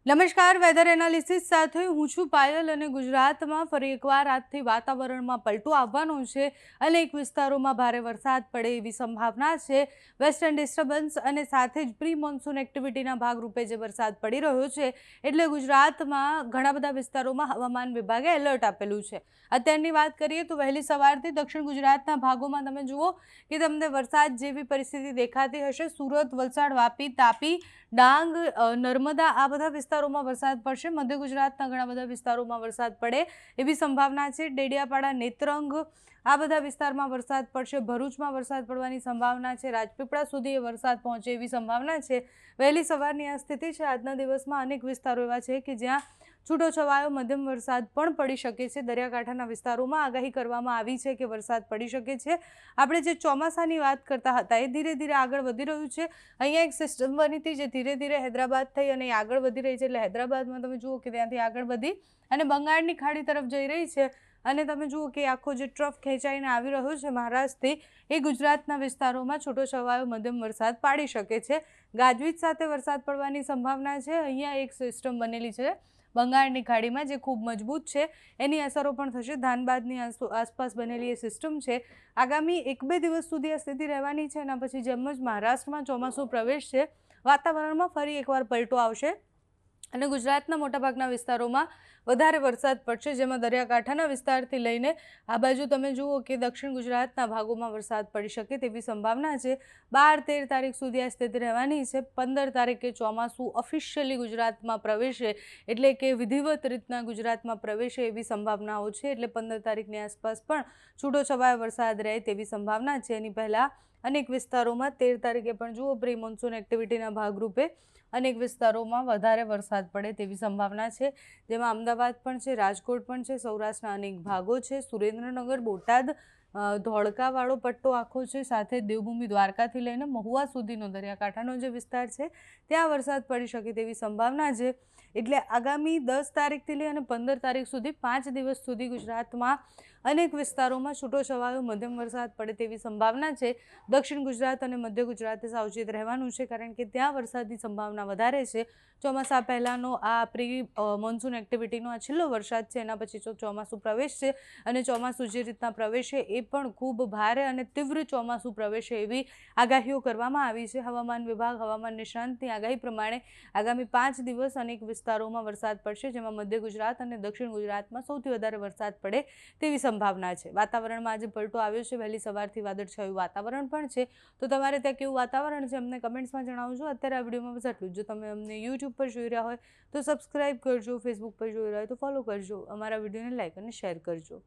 નમસ્કાર, weather analysis સાથે હું છું પાયલ અને ગુજરાતમાં ફરી એકવાર આજથી વાતાવરણમાં પલટો આવવાનો છે. અનેક વિસ્તારોમાં ભારે વરસાદ પડે એવી સંભાવના છે. વેસ્ટર્ન ડિસ્ટર્બન્સ અને સાથે જ પ્રી મોન્સૂન એક્ટિવિટીના ભાગરૂપે જે વરસાદ પડી રહ્યો છે એટલે ગુજરાતમાં ઘણા બધા વિસ્તારોમાં હવામાન વિભાગે એલર્ટ આપેલું છે. અત્યારની વાત કરીએ તો વહેલી સવારથી દક્ષિણ ગુજરાતના ભાગોમાં તમે જુઓ કે તમને વરસાદ જેવી પરિસ્થિતિ દેખાતી હશે. સુરત, વલસાડ, વાપી, તાપી, ડાંગ, નર્મદા આ બધા વિસ્તારોમાં વરસાદ પડશે. મધ્ય ગુજરાતના ઘણા બધા વિસ્તારોમાં વરસાદ પડે એવી સંભાવના છે. ડેડિયાપાડા, નેત્રંગ આ બધા વિસ્તારમાં વરસાદ પડશે. ભરૂચમાં વરસાદ પડવાની સંભાવના છે. રાજપીપળા સુધી વરસાદ પહોંચે એવી સંભાવના છે. વહેલી સવારની આ સ્થિતિ છે. આજના દિવસમાં અનેક વિસ્તારો એવા છે કે જ્યાં છૂટોછવાયો મધ્યમ વરસાદ પણ પડી શકે છે. દરિયાકાંઠાના વિસ્તારોમાં આગાહી કરવામાં આવી છે કે વરસાદ પડી શકે છે. આપણે જે ચોમાસાની વાત કરતા હતા એ ધીરે ધીરે આગળ વધી રહ્યું છે. અહીંયા એક સિસ્ટમ બની હતી જે ધીરે ધીરે હૈદરાબાદ થઈ અને આગળ વધી રહી છે. એટલે હૈદરાબાદમાં તમે જુઓ કે ત્યાંથી આગળ વધી અને બંગાળની ખાડી તરફ જઈ રહી છે. અને તમે જુઓ કે આખો જે ટ્રફ ખેંચાઈને આવી રહ્યો છે મહારાષ્ટ્રથી, એ ગુજરાતના વિસ્તારોમાં છૂટોછવાયો મધ્યમ વરસાદ પાડી શકે છે. ગાજવીજ સાથે વરસાદ પડવાની સંભાવના છે. અહીંયા એક સિસ્ટમ બનેલી છે બંગાળની ખાડીમાં જે ખૂબ મજબૂત છે. એની અસરો પણ થશે. ધાનબાદની આસપાસ બનેલી એ સિસ્ટમ છે. આગામી 1-2 દિવસ સુધી આ સ્થિતિ રહેવાની છે. એના પછી જેમ જ મહારાષ્ટ્રમાં ચોમાસું પ્રવેશશે, વાતાવરણમાં ફરી એકવાર પલટો આવશે અને ગુજરાતના મોટાભાગના વિસ્તારોમાં વધારે વરસાદ પડશે. જેમાં દરિયાકાંઠાના વિસ્તારથી લઈને આ બાજુ તમે જુઓ કે દક્ષિણ ગુજરાતના ભાગોમાં વરસાદ પડી શકે તેવી સંભાવના છે. 12-13 તારીખ સુધી આ સ્થિતિ રહેવાની છે. 15 તારીખે ચોમાસું ઓફિશિયલી ગુજરાતમાં પ્રવેશે એટલે કે વિધિવત રીતના ગુજરાતમાં પ્રવેશે એવી સંભાવનાઓ છે. એટલે 15 તારીખની આસપાસ પણ છૂટોછવાયો વરસાદ રહે તેવી સંભાવના છે. એની પહેલાં અનેક વિસ્તારોમાં 13 તારીખે પણ જુઓ પ્રી મોન્સૂન એક્ટિવિટીના ભાગરૂપે અનેક વિસ્તારોમાં વધારે વરસાદ પડે તેવી સંભાવના છે. જેમાં અમદાવાદ પણ છે, રાજકોટ પણ છે, સૌરાષ્ટ્રના અનેક ભાગો છે, સુરેન્દ્રનગર, બોટાદ, ધોળકાવાળો પટ્ટો આખો છે, સાથે દેવભૂમિ દ્વારકાથી લઈને મહુવા સુધીનો દરિયાકાંઠાનો જે વિસ્તાર છે ત્યાં વરસાદ પડી શકે તેવી સંભાવના છે. એટલે આગામી 10 તારીખથી લઈ અને 15 તારીખ સુધી 5 દિવસ સુધી ગુજરાતમાં અનેક વિસ્તારોમાં છૂટોછવાયો મધ્યમ વરસાદ પડે તેવી સંભાવના છે. દક્ષિણ ગુજરાત અને મધ્ય ગુજરાતે સાવચેત રહેવાનું છે કારણ કે ત્યાં વરસાદની સંભાવના વધારે છે. ચોમાસા પહેલાંનો આ પ્રી મોન્સૂન એક્ટિવિટીનો આ છેલ્લો વરસાદ છે. એના પછી ચોમાસું પ્રવેશશે અને ચોમાસું જે રીતના પ્રવેશે એ પણ ખૂબ ભારે અને તીવ્ર ચોમાસું પ્રવેશે એવી આગાહીઓ કરવામાં આવી છે. હવામાન વિભાગ, હવામાન નિષ્ણાંતની આગાહી પ્રમાણે આગામી 5 દિવસ અનેક વિસ્તારોમાં વરસાદ પડશે. જેમાં મધ્ય ગુજરાત અને દક્ષિણ ગુજરાતમાં સૌથી વધારે વરસાદ પડે તેવી સંભાવના છે. વાતાવરણમાં આજે પલટો આવ્યો છે. વહેલી સવારથી વાદળછાયું વાતાવરણ પણ છે. તો તમારે ત્યાં કેવું વાતાવરણ છે અમને કમેન્ટ્સમાં જણાવજો. અત્યારે આ વિડીયોમાં બસ આટલું જ. જો તમે અમને યુટ્યુબ પર જોઈ રહ્યા હોય તો સબસ્ક્રાઈબ કરજો, ફેસબુક પર જોઈ રહ્યા હોય તો ફોલો કરજો, અમારા વિડીયોને લાઈક અને શેર કરજો.